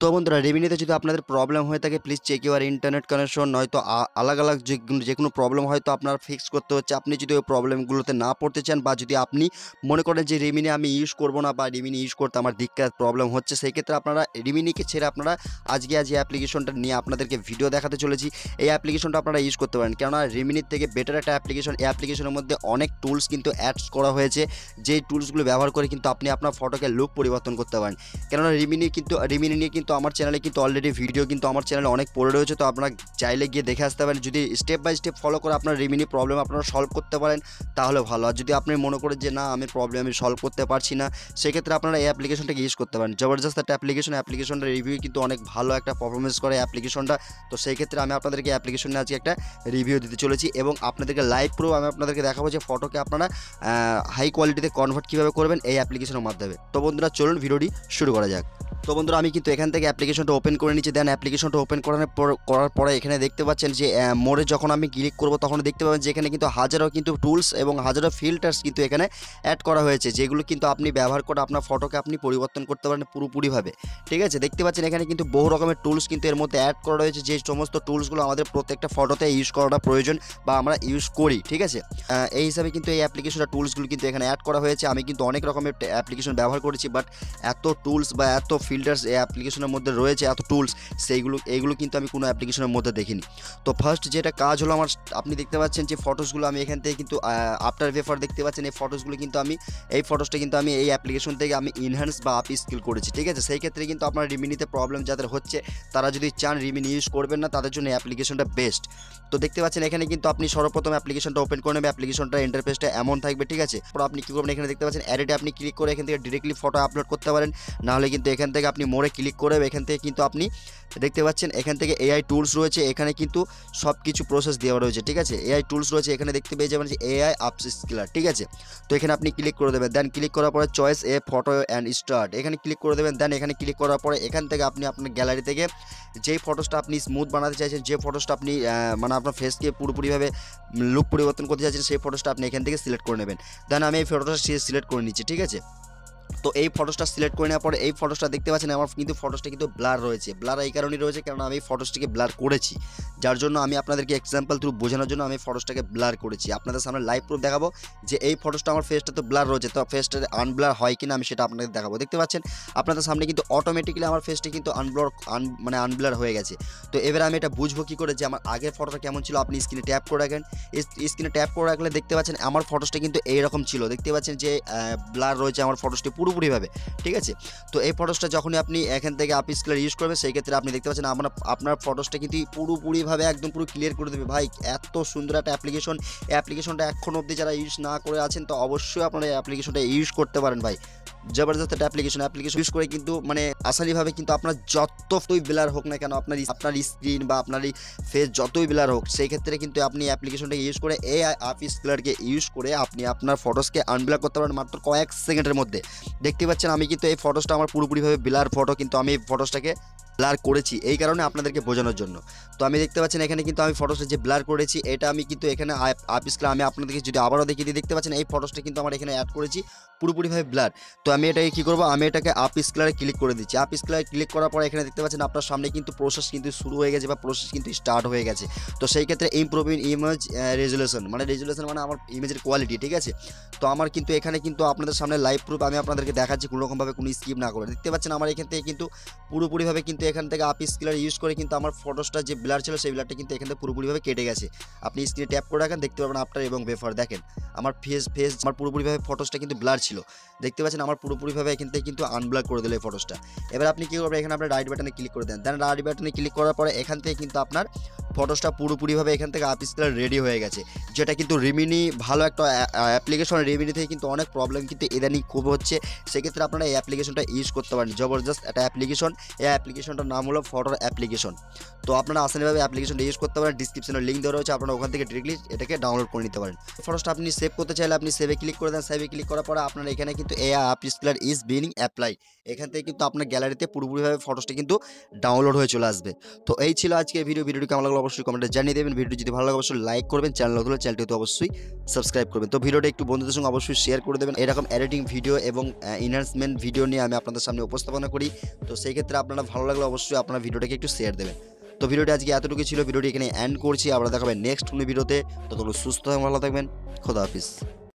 তো বন্ধুরা রেভিনিউতে যদি আপনাদের প্রবলেম হয়ে থাকে please check your internet connection, নয়তো আলাদা আলাদা যে কোনো প্রবলেম হয়তো আপনার ফিক্স করতে হচ্ছে। আপনি যদি ওই প্রবলেমগুলোতে না পড়তে চান বা যদি আপনি মনে করেন যে রেভিনি আমি ইউজ করব না বা রেভিনি ইউজ করতে আমার দিক্কত প্রবলেম হচ্ছে, সেই ক্ষেত্রে আপনারা রেভিনিকে ছেড়ে আপনারা আজকে আজ এই অ্যাপ্লিকেশনটা নিয়ে আপনাদেরকে ভিডিও দেখাতে চলেছি। এই অ্যাপ্লিকেশনটা আপনারা ইউজ করতে পারেন, কেননা রেভিনির থেকে বেটার একটা অ্যাপ্লিকেশন। এই অ্যাপ্লিকেশনের মধ্যে অনেক টুলস কিন্তু অ্যাডস করা হয়েছে, যেই টুলসগুলো ব্যবহার করে কিন্তু আপনি আপনার ফটোকে লুক পরিবর্তন করতে পারেন। কেননা রেভিনি নিয়ে কিন্তু আমার চ্যানেলে কিন্তু অলরেডি ভিডিও কিন্তু আমার চ্যানেলে অনেক পড়ে রয়েছে, তো আপনারা চাইলে গিয়ে দেখে আসতে পারেন। যদি স্টেপ বাই স্টেপ ফলো করে আপনার রেভিনি প্রবলেম আপনারা সলভ করতে পারেন তাহলে ভালো। আর যদি আপনি মনে করেন যে না আমি প্রবলেম সলভ করতে পারছি না, সেক্ষেত্রে আপনারা এই অ্যাপ্লিকেশনটাকে ইউজ করতে পারেন। জবরদস্ত একটা অ্যাপ্লিকেশনটা রিভিউ কিন্তু অনেক ভালো একটা পারফরমেন্স করে অ্যাপ্লিকেশনটা। তো সেই ক্ষেত্রে আমি আপনাদেরকে অ্যাপ্লিকেশন নিয়ে আজকে একটা রিভিউ দিতে চলেছি এবং আপনাদেরকে লাইভ প্রুফ আমি আপনাদেরকে দেখাবো যে ফটোকে আপনারা হাই কোয়ালিটিতে কনভার্ট কীভাবে করবেন এই অ্যাপ্লিকেশনের মাধ্যমে। তো বন্ধুরা চলুন ভিডিওটি শুরু করা যাক। তো বন্ধুরা আমি কিন্তু এখান থেকে অ্যাপ্লিকেশনটা ওপেন করে নিচ্ছি। দেন অ্যাপ্লিকেশনটা ওপেন করার পরে এখানে দেখতে পাচ্ছেন যে মোড়ে যখন আমি ক্লিক করব তখন দেখতে পাবেন যে এখানে কিন্তু হাজারো কিন্তু টুলস এবং হাজারো ফিল্টার্স কিন্তু এখানে অ্যাড করা হয়েছে, যেগুলো কিন্তু আপনি ব্যবহার করে আপনার ফটোকে আপনি পরিবর্তন করতে পারেন পুরোপুরিভাবে। ঠিক আছে, দেখতে পাচ্ছেন এখানে কিন্তু বহু রকমের টুলস কিন্তু এর মধ্যে অ্যাড করা রয়েছে, যে সমস্ত টুলসগুলো আমাদের প্রত্যেকটা ফটোতে ইউজ করাটা প্রয়োজন বা আমরা ইউজ করি। ঠিক আছে, এই হিসাবে কিন্তু এই অ্যাপ্লিকেশনের টুলসগুলো কিন্তু এখানে অ্যাড করা হয়েছে। আমি কিন্তু অনেক রকমের অ্যাপ্লিকেশন ব্যবহার করেছি, বাট এত টুলস বা এত ফিল্টার্স এই অ্যাপ্লিকেশনের মধ্যে রয়েছে, এত টুলস এইগুলো কিন্তু আমি কোনো অ্যাপ্লিকেশনের মধ্যে দেখিনি। তো ফার্স্ট যেটা কাজ হলো আমার, আপনি দেখতে পাচ্ছেন যে ফটোসগুলো আমি এখান থেকে কিন্তু আফটার ওয়েফার দেখতে পাচ্ছেন, এই ফটোসগুলো কিন্তু আমি এই অ্যাপ্লিকেশন থেকে আমি ইনহ্যান্স বা আপ স্কিল করেছি। ঠিক আছে, সেই ক্ষেত্রে কিন্তু আপনার রিমিনিতে প্রবলেম যাদের হচ্ছে তারা যদি চান রিমিনি ইউজ করবেন না, তাদের জন্য অ্যাপ্লিকেশনটা বেস্ট। তো দেখতে পাচ্ছেন এখানে কিন্তু আপনি সর্বপ্রথম অ্যাপ্লিকেশনটা ওপেন করে নেবেন। অ্যাপ্লিকেশনটা ইন্টারফেসটা এমন থাকবে। ঠিক আছে, পর আপনি কী করবেন, এখানে দেখতে পাচ্ছেন অ্যাডে আপনি ক্লিক করে এখান থেকে ডিরেক্টলি ফটো আপলোড করতে পারেন, নাহলে কিন্তু এখান থেকে আপনি মোড়ে ক্লিক করে এখান থেকে কিন্তু আপনি দেখতে পাচ্ছেন এখান থেকে এআই টুলস রয়েছে, এখানে কিন্তু সব কিছু প্রসেস দেওয়া রয়েছে। ঠিক আছে, এআই টুলস রয়েছে, এখানে দেখতে পেয়ে যাবেন যে এআই আপস্কিলার। ঠিক আছে, তো এখানে আপনি ক্লিক করে দেবেন। দেন ক্লিক করার পরে choice A photo and start এখানে ক্লিক করে দেবেন। দেন এখানে ক্লিক করার পরে এখান থেকে আপনি আপনার গ্যালারি থেকে যেই ফটোসটা আপনি স্মুথ বানাতে চাইছেন, যে ফটোসটা আপনি মানে আপনার ফেসকে পুরোপুরিভাবে লুক পরিবর্তন করতে চাইছেন, সেই ফটোসটা আপনি এখান থেকে সিলেক্ট করে নেবেন। দেন আমি এই ফটোটা সিলেক্ট করে নিচ্ছি। ঠিক আছে, তো এই ফটোসটা সিলেক্ট করে নেওয়ার পরে এই ফটোসটা দেখতে পাচ্ছেন আমার কিন্তু ফটোসটা কিন্তু ব্লার রয়েছে। ব্লার এই কারণেই রয়েছে কারণ আমি ফটোসটিকে ব্লার করেছি, যার জন্য আমি আপনাদেরকে এক্সাম্পল থ্রু বোঝানোর জন্য আমি ফটোসটাকে ব্লার করেছি। আপনাদের সামনে লাইভ প্রুফ দেখাবো যে এই ফটোসটা আমার ফেসটা তো ব্লার রয়েছে, তো ফেসটা আনব্লার হয় কিনা আমি সেটা আপনাদের দেখাবো। দেখতে পাচ্ছেন আপনাদের সামনে কিন্তু অটোমেটিক্যালি আমার ফেসটি কিন্তু আনব্লার হয়ে গেছে। তো এবারে আমি এটা বুঝবো কী করে যে আমার আগের ফটোটা কেমন ছিল। আপনি স্ক্রিনে ট্যাপ করে রাখেন, স্ক্রিনে ট্যাপ করে রাখলে দেখতে পাচ্ছেন আমার ফটোসটা কিন্তু এইরকম ছিল। দেখতে পাচ্ছেন যে ব্লার রয়েছে আমার ফটোসটি পুরোপুরিভাবে। ঠিক আছে, তো এই ফটোসটা যখনই আপনি এখান থেকে আপ স্কেলার ইউজ করবেন, সেই ক্ষেত্রে আপনি দেখতে পাচ্ছেন আপনার ফটোসটা কিন্তু পুরোপুরিভাবে একদম পুরো ক্লিয়ার করে দেবে। ভাই এত সুন্দর একটা অ্যাপ্লিকেশন, এই অ্যাপ্লিকেশনটা এখন অবধি যারা ইউজ না করে আছেন তো অবশ্যই আপনারা এই অ্যাপ্লিকেশনটা ইউজ করতে পারেন। ভাই জবরদস্ত একটা অ্যাপ্লিকেশন ইউজ করে কিন্তু মানে আসানিভাবে কিন্তু আপনার যতই ব্লার হোক না কেন, আপনার স্ক্রিন বা আপনার ফেস যতই ব্লার হোক, সেই ক্ষেত্রে কিন্তু আপনি অ্যাপ্লিকেশনটা ইউজ করে এই আপ স্কেলারকে ইউজ করে আপনি আপনার ফটোসকে আনব্লার করতে পারেন মাত্র কয়েক সেকেন্ডের মধ্যে। দেখতে পাচ্ছেন আমি কিন্তু এই ফটোসটা আমার পুরোপুরিভাবে ব্লার ফটো, কিন্তু আমি এই ফটোসটাকে ব্লার করেছি এই কারণে আপনাদেরকে বোঝানোর জন্য। তো আমি দেখতে পাচ্ছেন এখানে কিন্তু আমি ফটোসটা যে ব্লার করেছি এটা আমি কিন্তু এখানে আপ স্কেলার আমি আপনাদেরকে যদি আবারও দেখিয়ে দিই, দেখতে পাচ্ছেন এই ফটোসটা কিন্তু আমার এখানে অ্যাড করেছি পুরোপুরিভাবে ব্লার। তো আমি এটাকে কী করবো, আমি এটাকে আপ স্কেলারে ক্লিক করে দিচ্ছি। আপ স্কেলারে ক্লিক করার পরে এখানে দেখতে পাচ্ছেন আপনার সামনে কিন্তু প্রসেস কিন্তু শুরু হয়ে গেছে বা প্রসেস কিন্তু স্টার্ট হয়ে গেছে। তো সেই ক্ষেত্রে ইমপ্রুভিং ইমেজ রেজুলেশন মানে আমার ইমেজের কোয়ালিটি। ঠিক আছে, তো আমার কিন্তু এখানে কিন্তু আপনাদের সামনে লাইভ প্রুফ আমি আপনাদেরকে দেখাচ্ছি কোনোরকমভাবে কোনো স্কিপ না করে। দেখতে পাচ্ছেন আমার এখান থেকে কিন্তু পুরোপুরিভাবে কিন্তু এখান থেকে আপ স্কেলার ইউজ করে কিন্তু আমার ফটোসটা যে ব্লার ছিল সেই ব্লারটা কিন্তু এখান থেকে পুরোপুরিভাবে কেটে গেছে। আপনি স্ক্রিনে ট্যাপ করে রাখেন, দেখতে পাবেন আফটার এবং বেফার। দেখেন আমার ফেস আমার পুরোপুরিভাবে ফটোসটা কিন্তু ব্লার ছিল, দেখতে পাচ্ছেন আমার পুরোপুরিভাবে এখান থেকে কিন্তু আনব্লার করে দিল এই ফটোসটা। এবার আপনি কী করবেন, এখানে আপনার রাইট বাটনে ক্লিক করে দেন। দেন রাইট বাটনে ক্লিক করার পরে এখান থেকে কিন্তু আপনার ফটোসটা পুরোপুরিভাবে এখান থেকে আপ স্কেলার রেডি হয়ে গেছে, যেটা কিন্তু রিমিনি ভালো একটা অ্যাপ্লিকেশন। রিমিনি থেকে কিন্তু অনেক প্রবলেম কিন্তু ইদানিং খুব হচ্ছে, সেক্ষেত্রে আপনারা এই অ্যাপ্লিকেশনটা ইউজ করতে পারেন। জবরদস্ত একটা অ্যাপ্লিকেশন, এই অ্যাপ্লিকেশনটার নাম হলো ফটোর অ্যাপ্লিকেশন। তো আপনারা আসানিভাবে অ্যাপ্লিকেশনটা ইউজ করতে পারেন, ডিসক্রিপশনে লিঙ্ক দেওয়া রয়েছে, আপনারা ওখান থেকে ডিরেক্টলি এটাকে ডাউনলোড করে নিতে পারেন। ফটোসটা আপনি সেভ করতে চাইলে আপনি সেভে ক্লিক করে দেন। সেভে ক্লিক করার পরে আপনার এখানে কিন্তু a up scaler is being apply, এখান থেকে কিন্তু আপনার গ্যালারিতে পুরোপুরিভাবে ফটোসটা কিন্তু ডাউনলোড হয়ে চলে আসবে। তো এই ছিল আজকে ভিডিওটি কেমন লাগলো অবশ্যই কমেন্টে জানিয়ে দেবেন। ভিডিও যদি ভালো লাগে অবশ্যই লাইক করবেন, চ্যানেল নতুন হলে চ্যানেলটি তো অবশ্যই সাবস্ক্রাইব করবেন। তো ভিডিওটা একটু বন্ধুদের সঙ্গে অবশ্যই শেয়ার করে দেবেন। এরকম এডিটিং ভিডিও এবং এনহান্সমেন্ট ভিডিও নিয়ে আমি আপনাদের সামনে উপস্থাপনা করি। তো সেই ক্ষেত্রে আপনারা ভালো লাগলে অবশ্যই আপনার ভিডিওটাকে একটু শেয়ার দেবেন। তো ভিডিওটি আজকে এতটুকু ছিল। ভিডিওটি এখানে এন্ড করছি। আবার দেখা হবে নেক্সট কোনো ভিডিওতে। ততক্ষণ সুস্থ এবং ভালো থাকবেন। খোদা হাফিজ।